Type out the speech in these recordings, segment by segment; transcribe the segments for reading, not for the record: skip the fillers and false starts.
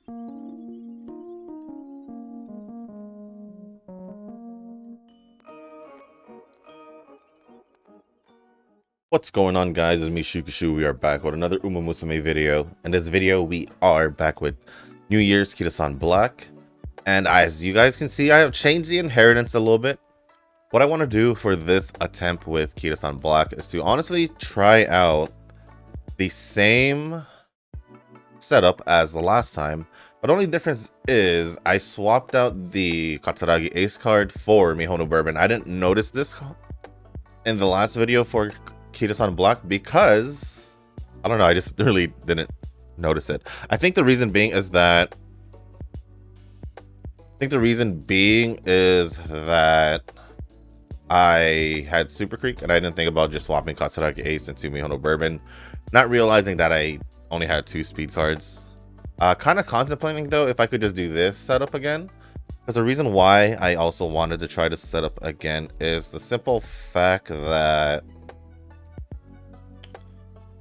What's going on, guys? It's me, Shukashu. We are back with another Musume video. In this video, we are back with New Year's Kitasan Black. And as you guys can see, I have changed the inheritance a little bit. What I want to do for this attempt with Kitasan Black is to honestly try out the same setup as the last time. But the only difference is I swapped out the Katsuragi Ace card for Mihono Bourbon. I didn't notice this in the last video for Kitasan Black because I don't know, I just really didn't notice it. I think the reason being is that I had Super Creek and I didn't think about just swapping Katsuragi Ace into Mihono Bourbon, not realizing that I only had 2 speed cards. Kind of contemplating though if I could just do this setup again, because the reason why I also wanted to try this setup again is the simple fact that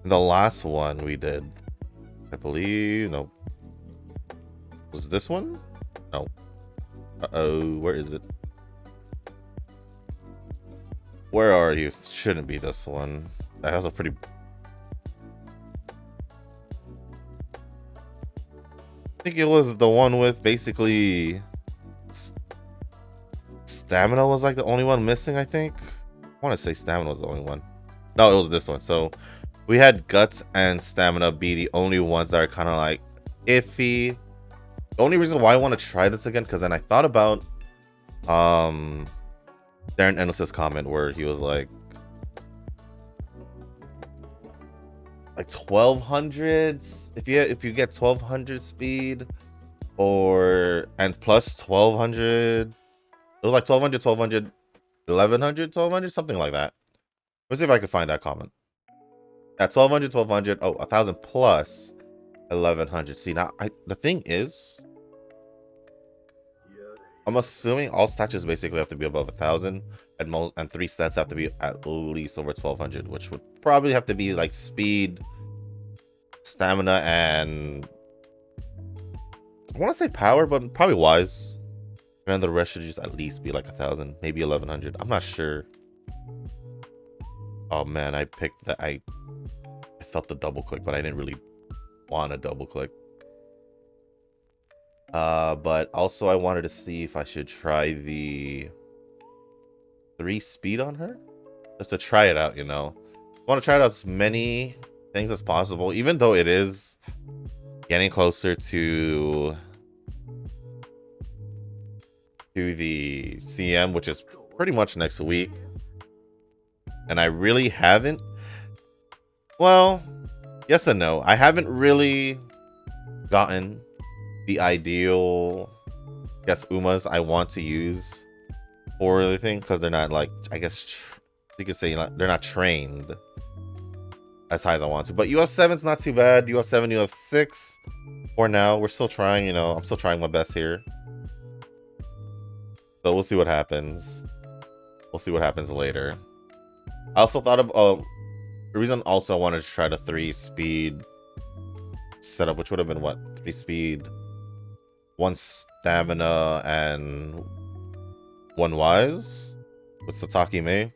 the last one we did, I believe, no, was this one? No. Uh-oh, where is it? Where are you? Shouldn't be this one. That has a pretty... I think it was the one with basically... Stamina was like the only one missing, I think. I want to say Stamina was the only one. No, it was this one. So we had Guts and Stamina be the only ones that are kind of like iffy. The only reason why I want to try this again, because then I thought about Darren Endless's comment where he was like 1200 if you get 1200 speed and plus 1200, it was like 1200 1100 1200, something like that. Let's see if I can find that comment. At 1200 oh, 1000 plus 1100. See, now the thing is, I'm assuming all stats basically have to be above 1000 and 3 stats have to be at least over 1200, which would probably have to be like speed, stamina, and I want to say power, but probably wise. And the rest should just at least be like 1000, maybe 1100. I'm not sure. Oh man, I picked that. I felt the double click, but I didn't really want to double click. But also I wanted to see if I should try the 3 speed on her, just to try it out, you know. I want to try out as many things as possible, even though it is getting closer to the CM, which is pretty much next week. And I really haven't, well, yes and no. I haven't really gotten the ideal, I guess, Umas I want to use for the thing, because they're not like, I guess you could say, like, they're not trained as high as I want to. But UF7's not too bad. UF7, UF6 for now. We're still trying, you know, I'm still trying my best here. So we'll see what happens. We'll see what happens later. I also thought of the reason also I wanted to try the 3 speed setup, which would have been what, 3 speed, 1 stamina, and 1 wise with Sataki Mei,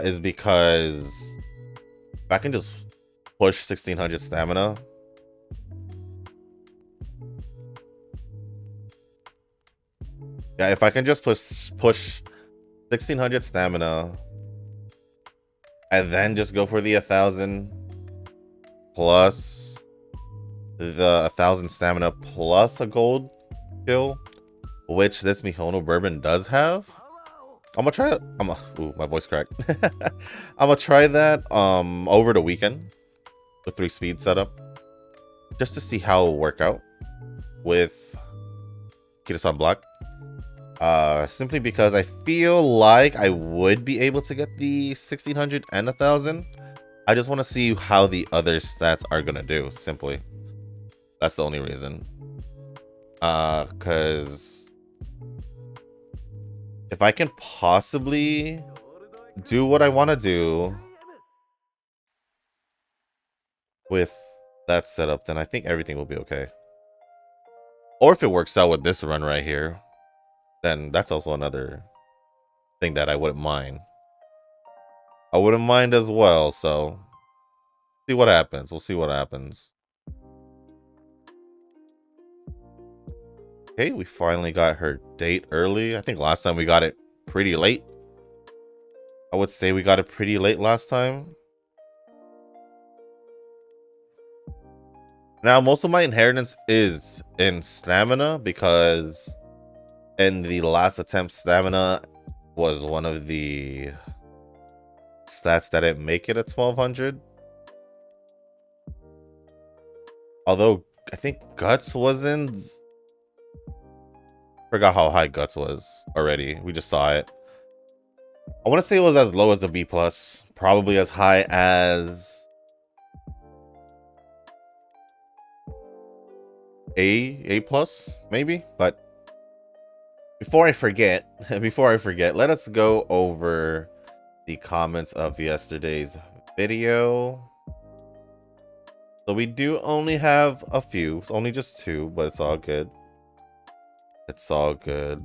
is because if I can just push 1600 stamina, yeah, if I can just push 1600 stamina and then just go for the 1000 plus the 1000 stamina plus a gold kill, which this Mihono Bourbon does have. I'm gonna try it. Ooh, my voice cracked. I'm gonna try that over the weekend, the 3 speed setup, just to see how it'll work out with Kitasan Black. Simply because I feel like I would be able to get the 1600 and 1000. I just want to see how the other stats are gonna do. Simply, that's the only reason. Because if I can possibly do what I want to do with that's set up, then I think everything will be okay. Or if it works out with this run right here, then that's also another thing that I wouldn't mind. I wouldn't mind as well, so see what happens. We'll see what happens. Okay, we finally got her date early. I think last time we got it pretty late. I would say we got it pretty late last time. Now, most of my inheritance is in stamina because in the last attempt, stamina was one of the stats that didn't make it at 1200. Although I think guts wasn't. Forgot how high guts was already. We just saw it. I want to say it was as low as a B plus, probably as high as A plus, maybe. But before I forget, let us go over the comments of yesterday's video. So we do only have a few. It's only just 2, but it's all good. It's all good.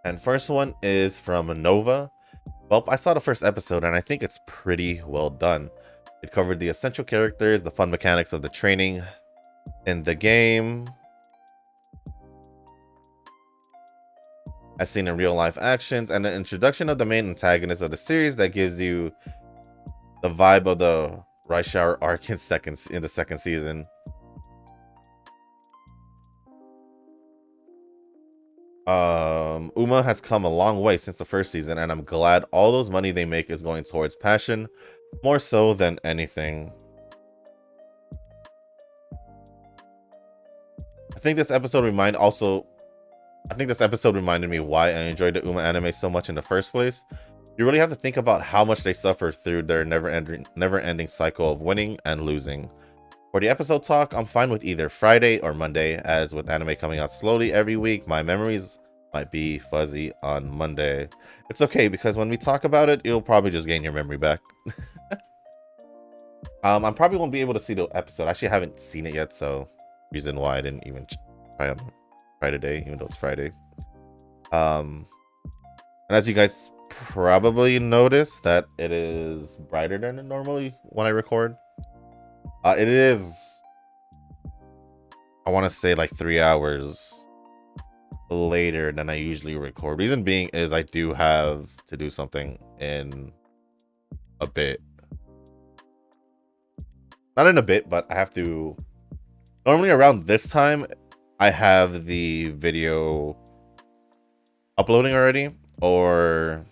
And first one is from Nova. Well, I saw the first episode and I think it's pretty well done. It covered the essential characters, the fun mechanics of the training in the game, as seen in real life actions, and the introduction of the main antagonist of the series that gives you the vibe of the Rice Shower arc in the second season. Uma has come a long way since the first season, and I'm glad all those money they make is going towards passion, more so than anything. I think this episode reminded me why I enjoyed the Uma anime so much in the first place. You really have to think about how much they suffer through their never-ending cycle of winning and losing. For the episode talk, I'm fine with either Friday or Monday, as with anime coming out slowly every week, my memories might be fuzzy on Monday. It's okay, because when we talk about it, you'll probably just gain your memory back. I probably won't be able to see the episode. I actually haven't seen it yet, so reason why I didn't even try on today, even though it's Friday. And as you guys probably noticed, that it is brighter than normally when I record. It is, I want to say, like 3 hours later than I usually record. Reason being is I do have to do something in a bit. Not in a bit, but I have to. Normally around this time, I have the video uploading already, or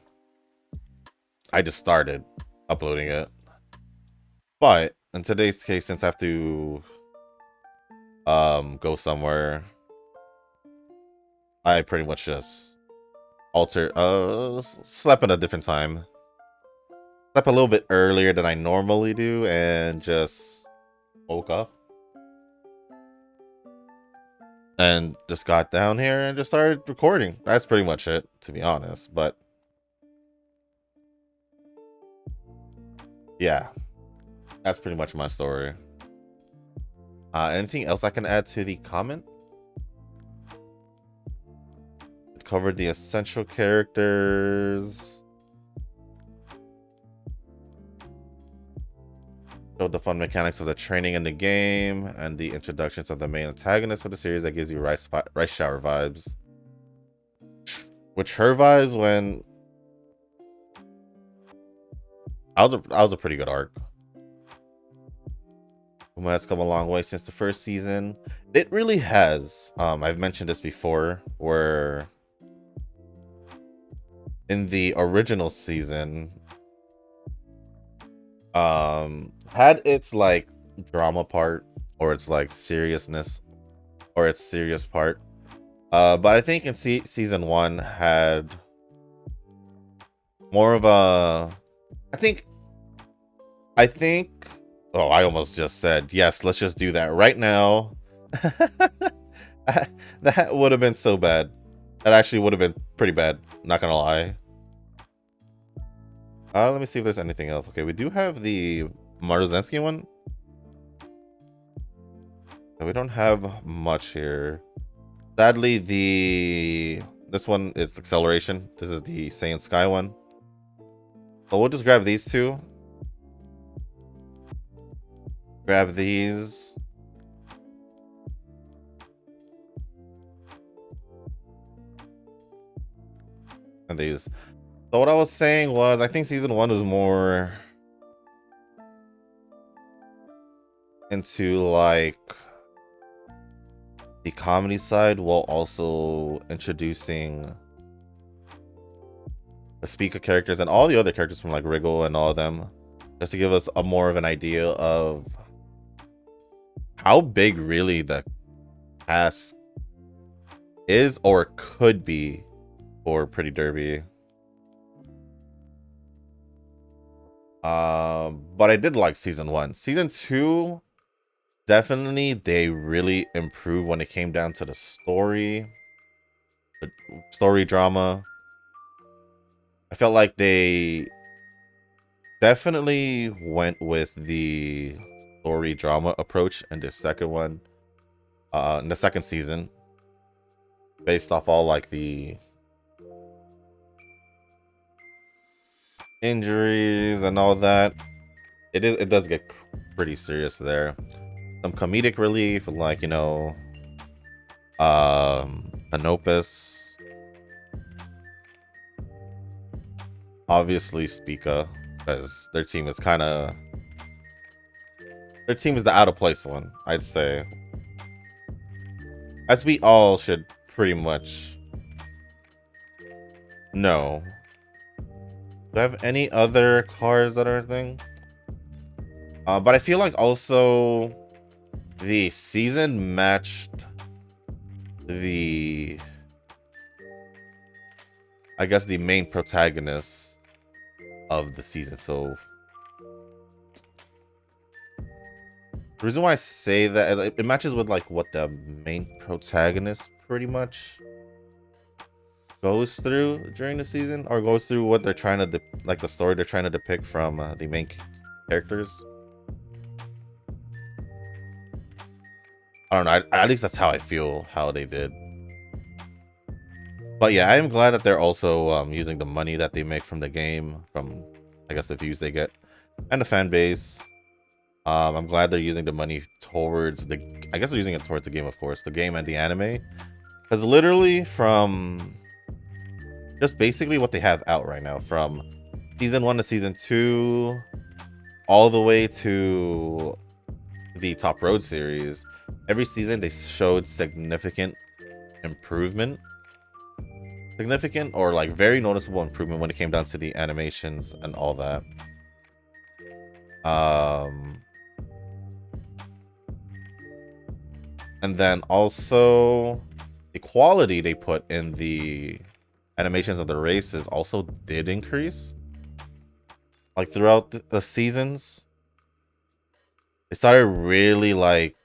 I just started uploading it. But in today's case, since I have to go somewhere, I pretty much just slept at a different time. Slept a little bit earlier than I normally do and just woke up. And just got down here and just started recording. That's pretty much it, to be honest. But yeah, that's pretty much my story. Anything else I can add to the comment? It covered the essential characters. Showed the fun mechanics of the training in the game and the introductions of the main antagonist of the series that gives you rice shower vibes. Which her vibes when I was a pretty good arc. Uma has come a long way since the first season. It really has. I've mentioned this before, where in the original season, had its like drama part or its like seriousness or its serious part. But I think in season 1 had more of a. I think. Oh, I almost just said yes. Let's just do that right now. That would have been so bad. That actually would have been pretty bad. Not gonna lie. Let me see if there's anything else. Okay, we do have the Maruzensky one. We don't have much here. Sadly, this one is acceleration. This is the Saiyan Sky one. So we'll just grab these two. Grab these. And these. So what I was saying was, I think season 1 was more into like the comedy side while also introducing the speaker characters and all the other characters from like Wriggle and all of them, just to give us a more of an idea of how big really the cast is or could be for Pretty Derby. But I did like season 1. Season 2, definitely they really improved when it came down to the story drama. I felt like they definitely went with the story drama approach in the second one, in the second season, based off all like the injuries and all that. It does get pretty serious there. Some comedic relief, like, you know, Anopus, obviously Spica, because their team is the out of place one, I'd say, as we all should pretty much know. Do I have any other cards that are a thing? But I feel like also the season matched the, I guess, the main protagonist of the season. So the reason why I say that, it matches with like what the main protagonist pretty much goes through during the season, or goes through what they're trying to like the story they're trying to depict from the main characters. I don't know, at least that's how I feel how they did. But yeah, I am glad that they're also using the money that they make from the game, from I guess the views they get and the fan base. I'm glad they're using the money towards I guess they're using it towards the game, of course, the game and the anime, because literally from just basically what they have out right now, from season 1 to season 2, all the way to the Top Road series, every season they showed significant improvement, or like very noticeable improvement when it came down to the animations and all that. And then also the quality they put in the animations of the races also did increase. Like throughout the seasons, they started really like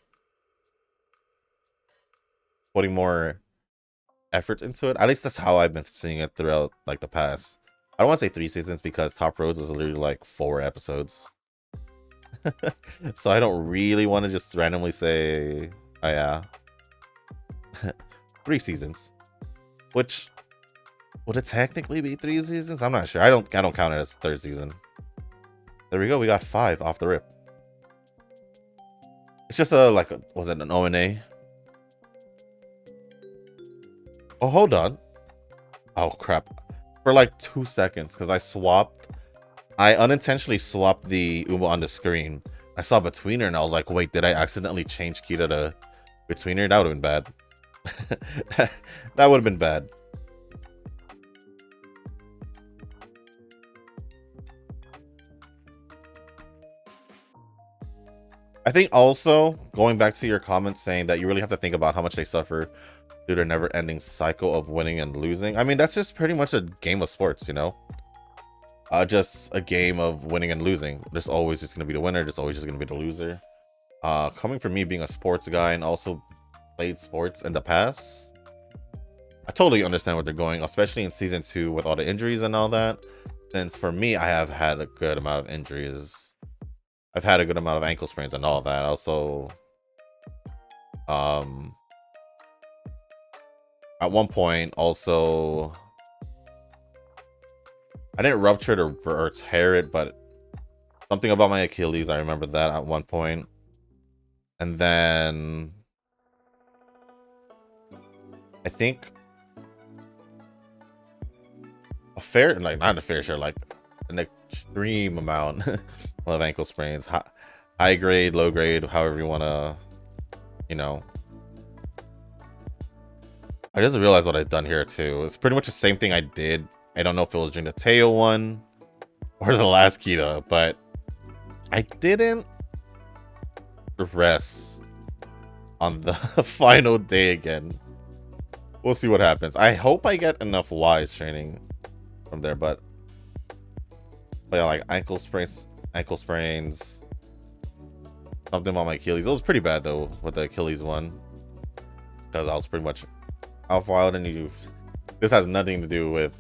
putting more effort into it. At least that's how I've been seeing it throughout like the past, I don't want to say 3 seasons, because Top Roads was literally like 4 episodes. So I don't really want to just randomly say, oh yeah, 3 seasons. Which would it technically be 3 seasons? I'm not sure. I don't count it as 3rd season. There we go. We got 5 off the rip. It's just was it an ONA? Oh, hold on. Oh crap. For like 2 seconds, because I unintentionally swapped the Uma on the screen. I saw Betweener and I was like, wait, did I accidentally change Kita to Betweener? That would have been bad. That would have been bad. I think also, going back to your comments saying that you really have to think about how much they suffer due to their never-ending cycle of winning and losing. I mean, that's just pretty much a game of sports, you know? Just a game of winning and losing. There's always just going to be the winner. There's always just going to be the loser. Coming from me being a sports guy and also played sports in the past, I totally understand what they're going, especially in season 2 with all the injuries and all that. since for me, I have had a good amount of injuries. I've had a good amount of ankle sprains and all that. Also, at one point, also, I didn't rupture it or tear it, but something about my Achilles, I remember that at one point. And then I think not a fair share, like an extreme amount of ankle sprains, high grade, low grade, however you want to, you know. I just realized what I've done here too. It's pretty much the same thing I did. I don't know if it was during the Teo one or the last Kita, but I didn't rest on the final day again. We'll see what happens. I hope I get enough wise training from there, but yeah, like ankle sprains, something about my Achilles. It was pretty bad though with the Achilles one, because I was pretty much out wild. And this has nothing to do with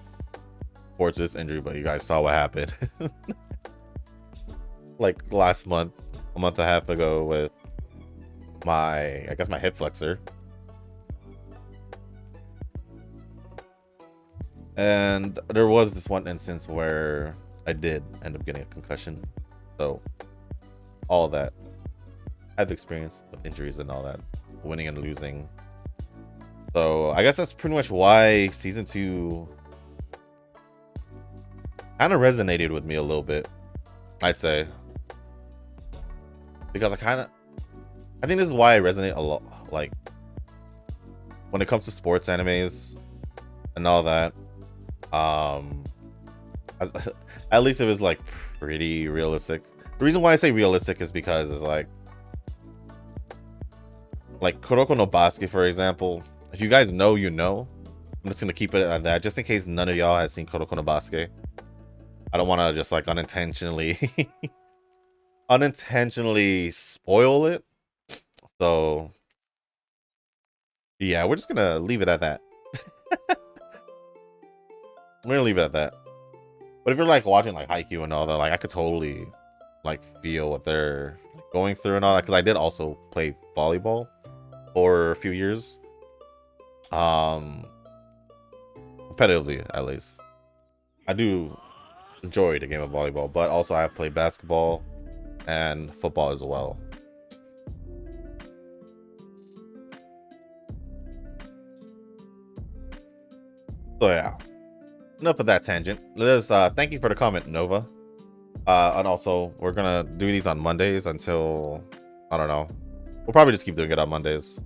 sports this injury, but you guys saw what happened like last month, a month and a half ago, with I guess my hip flexor. And there was this one instance where I did end up getting a concussion. So all of that, I've experienced with injuries and all that, winning and losing. So I guess that's pretty much why season 2 kind of resonated with me a little bit, I'd say, because I think this is why I resonate a lot, like when it comes to sports animes and all that. At least it was like pretty realistic. The reason why I say realistic is because it's like Kuroko no Basket, for example. If you guys know, you know. I'm just gonna keep it at that, just in case none of y'all has seen Kuroko no Basket. I don't want to just like unintentionally spoil it. So yeah, we're just gonna leave it at that. We're gonna leave it at that. But if you're like watching like Haikyuu and all that, like I could totally like feel what they're going through and all that, because I did also play volleyball for a few years, competitively at least. I do enjoy the game of volleyball, but also I have played basketball and football as well. So yeah, enough of that tangent. Let us thank you for the comment, Nova. And also we're gonna do these on Mondays until, I don't know, we'll probably just keep doing it on Mondays.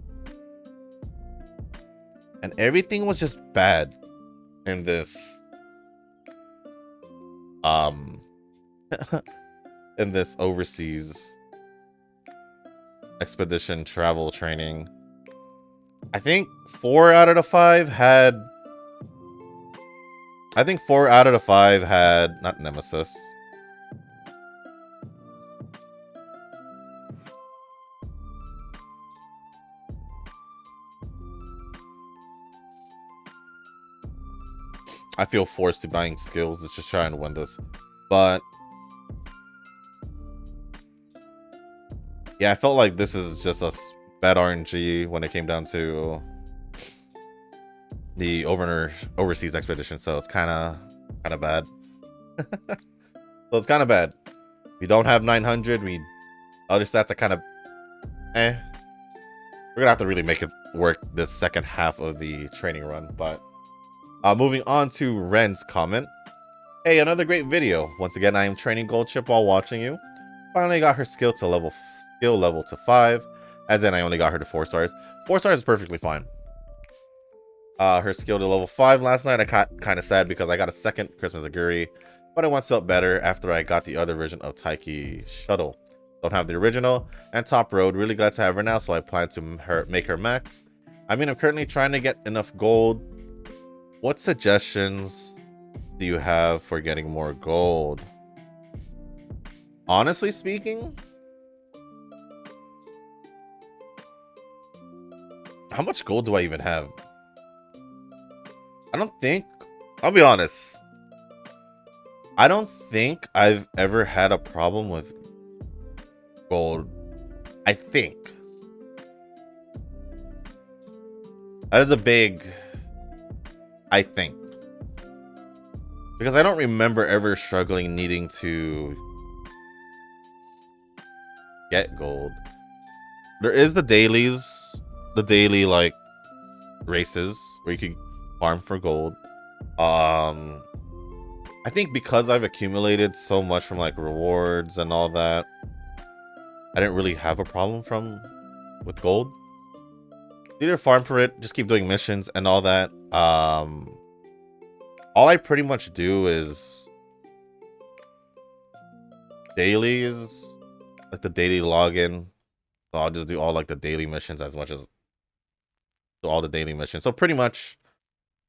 And everything was just bad in this in this overseas expedition travel training. I think 4 out of the 5 had not Nemesis. I feel forced to buying skills. It's just trying to win this. But yeah, I felt like this is just a bad RNG when it came down to the overseas expedition. So it's kind of bad. So it's kind of bad. We don't have 900. Other stats are kind of eh. We're gonna have to really make it work this second half of the training run. But moving on to Ren's comment. Hey, another great video. Once again, I am training Gold Chip while watching you. Finally got her skill level to 5. As in, I only got her to 4 stars. 4 stars is perfectly fine. Her skill to level 5 last night. I got kind of sad because I got a second Christmas Aguri, but it once felt better after I got the other version of Taiki Shuttle. Don't have the original and Top Road. Really glad to have her now, so I plan to make her max. I mean, I'm currently trying to get enough gold. What suggestions do you have for getting more gold? Honestly speaking, how much gold do I even have? I don't think, I'll be honest, I don't think I've ever had a problem with gold. I think that is a big I think, because I don't remember ever struggling needing to get gold. There is the dailies, the daily like races where you can farm for gold. I think because I've accumulated so much from like rewards and all that, I didn't really have a problem with gold. Either farm for it, just keep doing missions and all that. All I pretty much do is dailies, like the daily login. So I'll just do all like the daily missions as much as do all the daily missions. So pretty much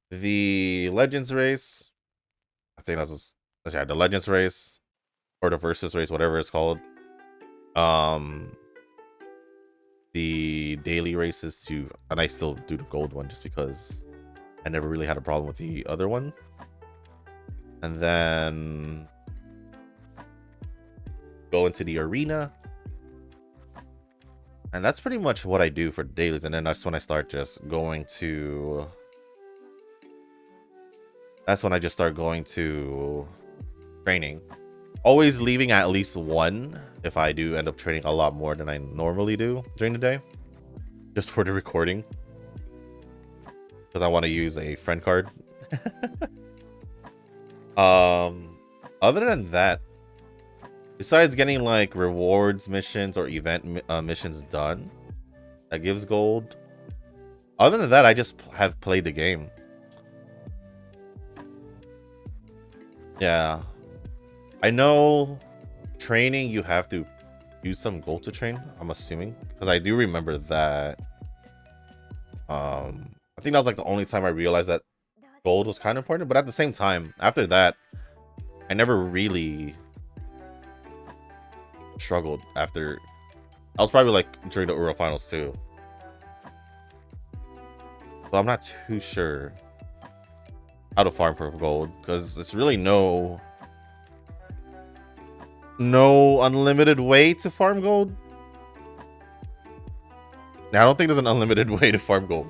the Legends race. I think yeah, the Legends race or the Versus race, whatever it's called. The daily races too, and I still do the gold one just because I never really had a problem with the other one. And then go into the arena, and that's pretty much what I do for dailies. And then that's when I start just going to training, always leaving at least one if I do end up training a lot more than I normally do during the day, just for the recording, because I want to use a friend card. Other than that, besides getting like rewards missions or event missions done that gives gold, other than that, I just have played the game. Yeah, I know training you have to use some gold to train, I'm assuming, because I do remember that. I think that was like the only time I realized that gold was kind of important, but at the same time, after that, I never really struggled after. I was probably like during the Euro finals too, so I'm not too sure how to farm for gold, because it's really no unlimited way to farm gold. Now, I don't think there's an unlimited way to farm gold,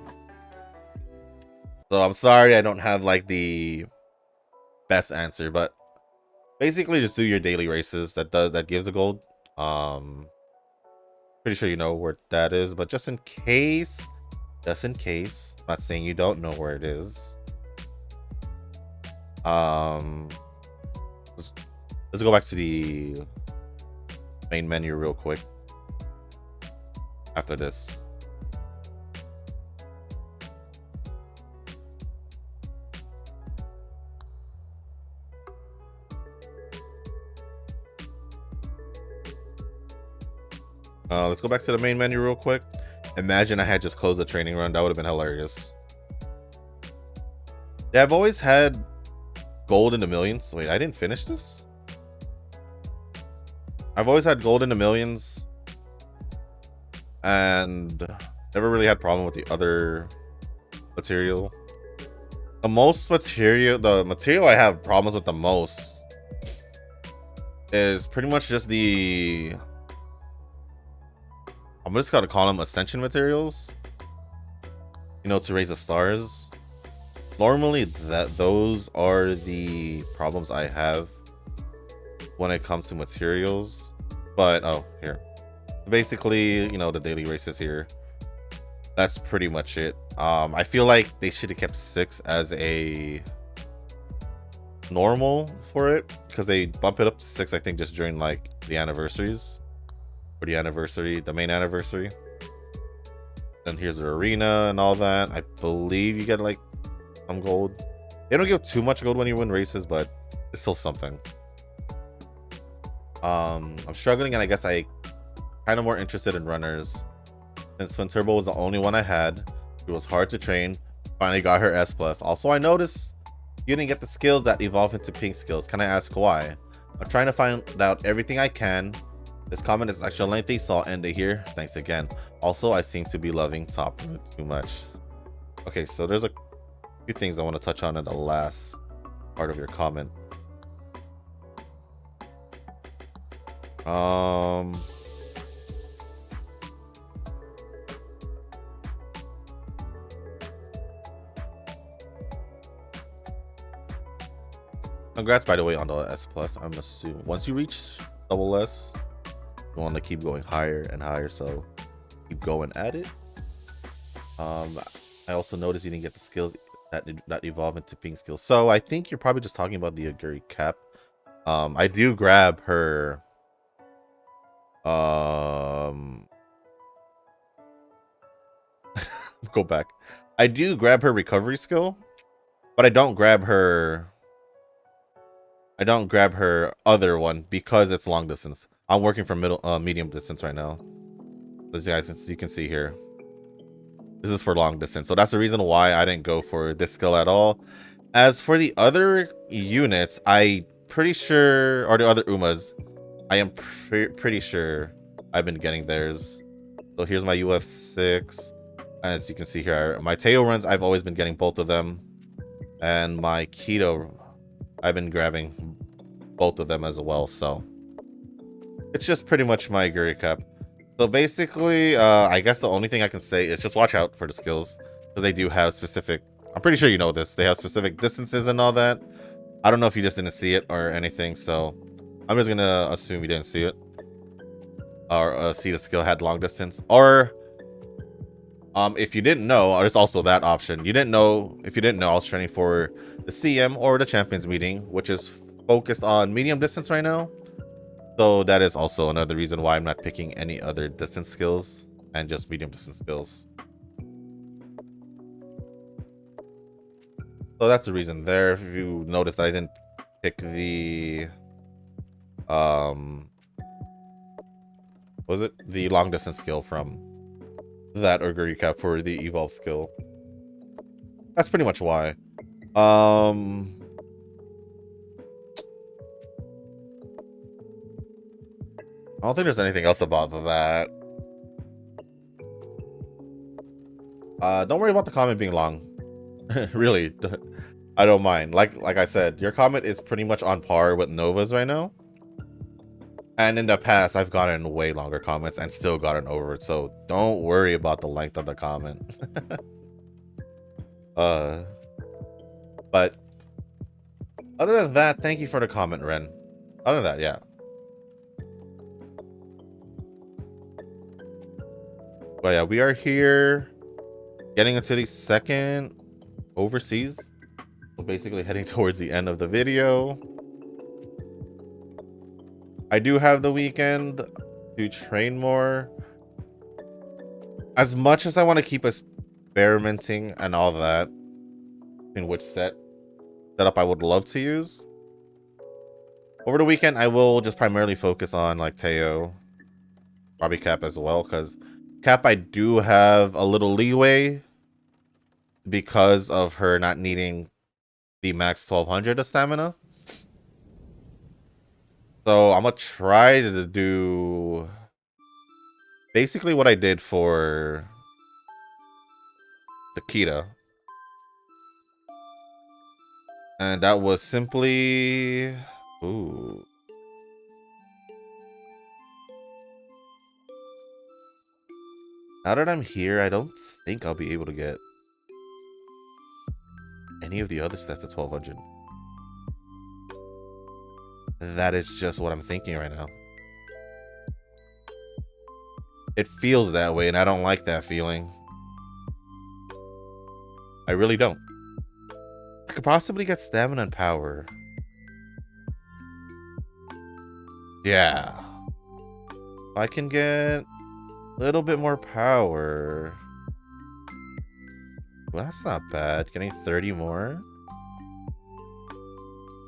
so I'm sorry I don't have like the best answer, but basically just do your daily races. That gives the gold. Pretty sure you know where that is, but just in case, I'm not saying you don't know where it is. Let's go back to the main menu real quick after this. Let's go back to the main menu real quick. Imagine I had just closed the training run. That would have been hilarious. Yeah, I've always had gold in the millions. Wait, I didn't finish this? I've always had gold in the millions and never really had problem with the other material. The material I have problems with the most is pretty much just I'm just gonna call them ascension materials, you know, to raise the stars. Normally those are the problems I have when it comes to materials. But here, basically, you know, the daily races here, that's pretty much it. I feel like they should have kept 6 as a normal for it, because they bump it up to 6, I think, just during like the anniversaries, or the main anniversary. Then here's the arena and all that. I believe you get like some gold. They don't give too much gold when you win races, but it's still something. I'm struggling, and I guess I kind of more interested in runners, since Twin Turbo was the only one I had. It was hard to train. Finally got her S+. Also, I noticed you didn't get the skills that evolve into pink skills. Can I ask why? I'm trying to find out everything I can. This comment is extra lengthy, so I'll end it here. Thanks again. Also, I seem to be loving Top Root too much. Okay, so there's a few things I want to touch on in the last part of your comment. Um, Congrats, by the way, on the S plus. I'm assuming once you reach double S, you want to keep going higher and higher. So keep going at it. I also noticed you didn't get the skills that evolve into pink skills. So I think you're probably just talking about the Aguri cap. I do grab her. Go back. I do grab her recovery skill, but I don't grab her. I don't grab her other one because it's long distance. I'm working for medium distance right now. As you can see here, this is for long distance. So that's the reason why I didn't go for this skill at all. As for the other units, I pretty sure, or the other Umas, I am pretty sure I've been getting theirs. So here's my UF6. As you can see here, my Teo runs, I've always been getting both of them. And my Keto, I've been grabbing both of them as well. So it's just pretty much my Aguri cap. So basically, I guess the only thing I can say is just watch out for the skills. Because they do have specific, I'm pretty sure you know this, they have specific distances and all that. I don't know if you just didn't see it or anything, so I'm just gonna assume you didn't see it. Or see the skill had long distance. Or if you didn't know, there's also that option. If you didn't know, I was training for the CM or the Champions meeting, which is focused on medium distance right now. So that is also another reason why I'm not picking any other distance skills and just medium distance skills. So that's the reason there. If you notice that I didn't pick the was it the long distance skill from that Aguri cap for the evolve skill. That's pretty much why. I don't think there's anything else about that. Don't worry about the comment being long. Really, I don't mind. Like I said, your comment is pretty much on par with Nova's right now. And in the past, I've gotten way longer comments and still gotten over it. So don't worry about the length of the comment. But other than that, thank you for the comment, Ren. Other than that, yeah. But yeah, we are here getting into the second overseas. So basically heading towards the end of the video. I do have the weekend to train more. As much as I want to keep experimenting and all that, in which setup I would love to use. Over the weekend, I will just primarily focus on like Teo, probably Cap as well, because Cap I do have a little leeway because of her not needing the max 1200 of stamina. So I'm gonna try to do basically what I did for the Kita. And that was simply... Ooh. Now that I'm here, I don't think I'll be able to get any of the other stats at 1200. That is just what I'm thinking right now. It feels that way, and I don't like that feeling. I really don't. I could possibly get stamina and power. Yeah. I can get a little bit more power. Well, that's not bad. Getting 30 more.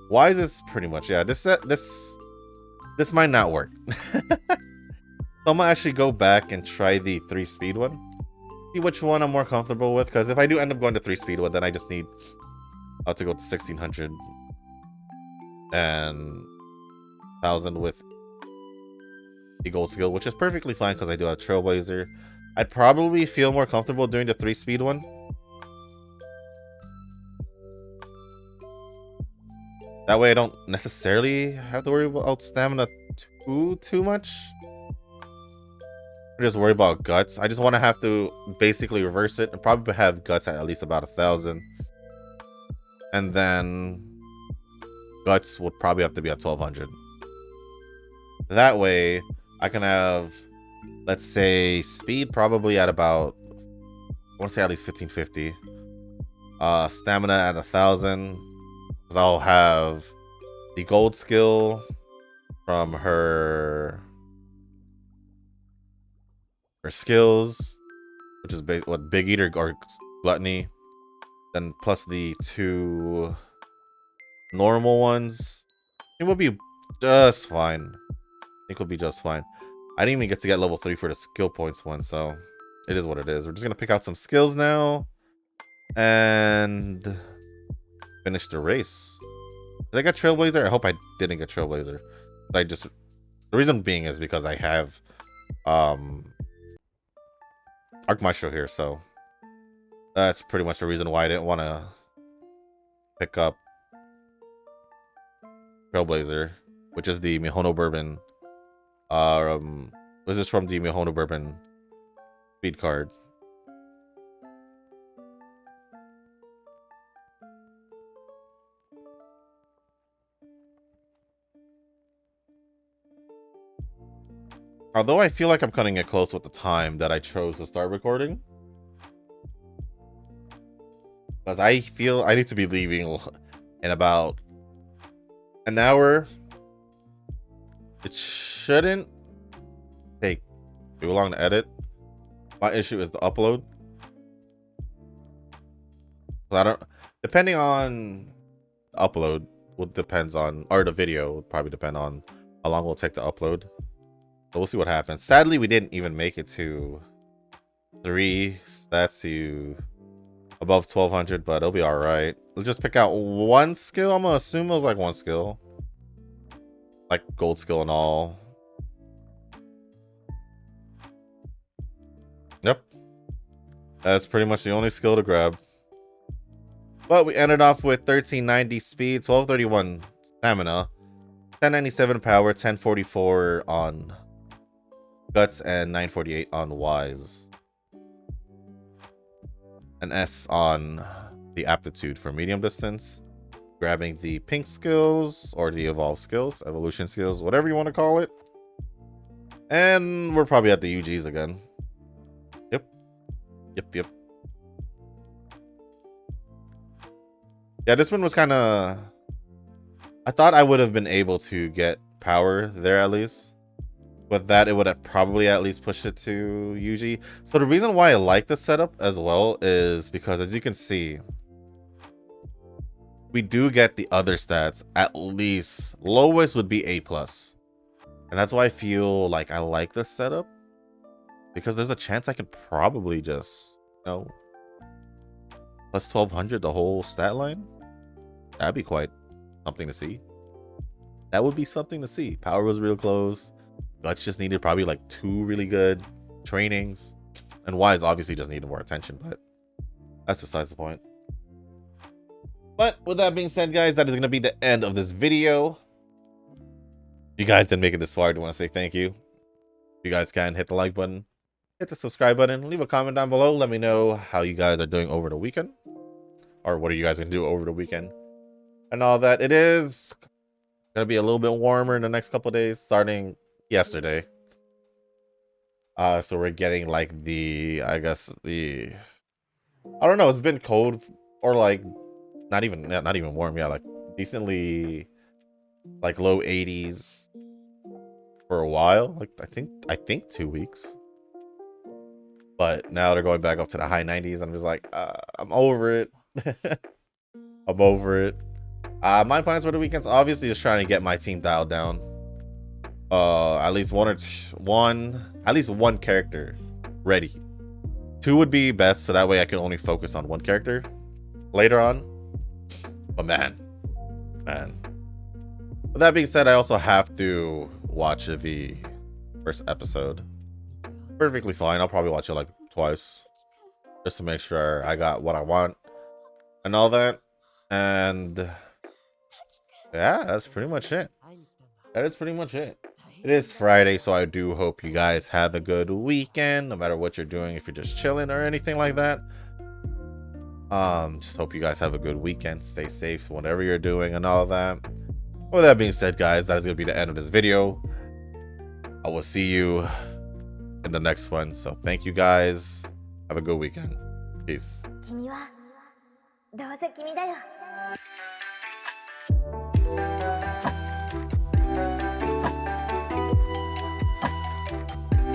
Why is this pretty much? Yeah, this might not work. So I'm gonna actually go back and try the 3-speed one. See which one I'm more comfortable with. Because if I do end up going to 3-speed one, then I just need to go to 1600 and 1000 with the gold skill, which is perfectly fine because I do have Trailblazer. I'd probably feel more comfortable doing the 3-speed one. That way I don't necessarily have to worry about stamina too much. I'm just worried about guts. I just want to have to basically reverse it and probably have guts at least about 1,000. And then guts would probably have to be at 1,200. That way, I can have, let's say, speed probably at about, I want to say at least 1550. Stamina at 1,000. Because I'll have the gold skill from her skills, which is what, Big Eater or Gluttony. Then plus the 2 normal ones. It will be just fine. I think we'll be just fine. I didn't even get to get level 3 for the skill points one, so it is what it is. We're just gonna pick out some skills now and finish the race. Did I get Trailblazer? I hope I didn't get Trailblazer. The reason being is because I have Arc Maestro here, so that's pretty much the reason why I didn't want to pick up Trailblazer, which is the Mihono Bourbon. This is from the Mihono Bourbon speed card. Although I feel like I'm cutting it close with the time that I chose to start recording. Because I feel I need to be leaving in about an hour. It shouldn't take too long to edit. My issue is the upload. I don't, depending on the upload, will depends on, or the video will probably depend on how long it will take to upload. So we'll see what happens. Sadly, we didn't even make it to 3 stats to above 1,200, but it'll be all right. We'll just pick out one skill. I'm gonna assume it was like one skill, like gold skill and all. Yep, that's pretty much the only skill to grab. But we ended off with 1390 speed, 1231 stamina, 1097 power, 1044 on guts, and 948 on wise. An S on the aptitude for medium distance. Grabbing the pink skills or the evolve skills, evolution skills, whatever you want to call it. And we're probably at the UGs again. Yep. Yeah, this one was kind of, I thought I would have been able to get power there at least. With that, it would have probably at least pushed it to UG. So the reason why I like this setup as well is because, as you can see, we do get the other stats. At least lowest would be A+. And that's why I feel like I like this setup. Because there's a chance I could probably just, you know, plus 1,200 the whole stat line. That'd be quite something to see. That would be something to see. Power was real close. Guts just needed probably like 2 really good trainings. And Wise obviously just needed more attention, but that's besides the point. But with that being said, guys, that is going to be the end of this video. If you guys didn't make it this far, I do want to say thank you. If you guys can, hit the like button, hit the subscribe button, leave a comment down below. Let me know how you guys are doing over the weekend. Or what are you guys going to do over the weekend? And all that. It is going to be a little bit warmer in the next couple of days, starting yesterday. So we're getting like the, I guess the, I don't know, it's been cold, or like not even warm, yeah, like decently like low 80s for a while, like I think 2 weeks. But now they're going back up to the high 90s. I'm just like, I'm over it. I'm over it. My plans for the weekend's obviously just trying to get my team dialed down. At least one character ready. 2 would be best, so that way I can only focus on one character later on. But man. With that being said, I also have to watch the first episode. Perfectly fine. I'll probably watch it like twice, just to make sure I got what I want and all that. And yeah, that's pretty much it. That is pretty much it. It is Friday, so I do hope you guys have a good weekend, no matter what you're doing, if you're just chilling or anything like that. Just hope you guys have a good weekend. Stay safe, whatever you're doing and all that. With that being said, guys, that is going to be the end of this video. I will see you in the next one. So thank you guys. Have a good weekend. Peace.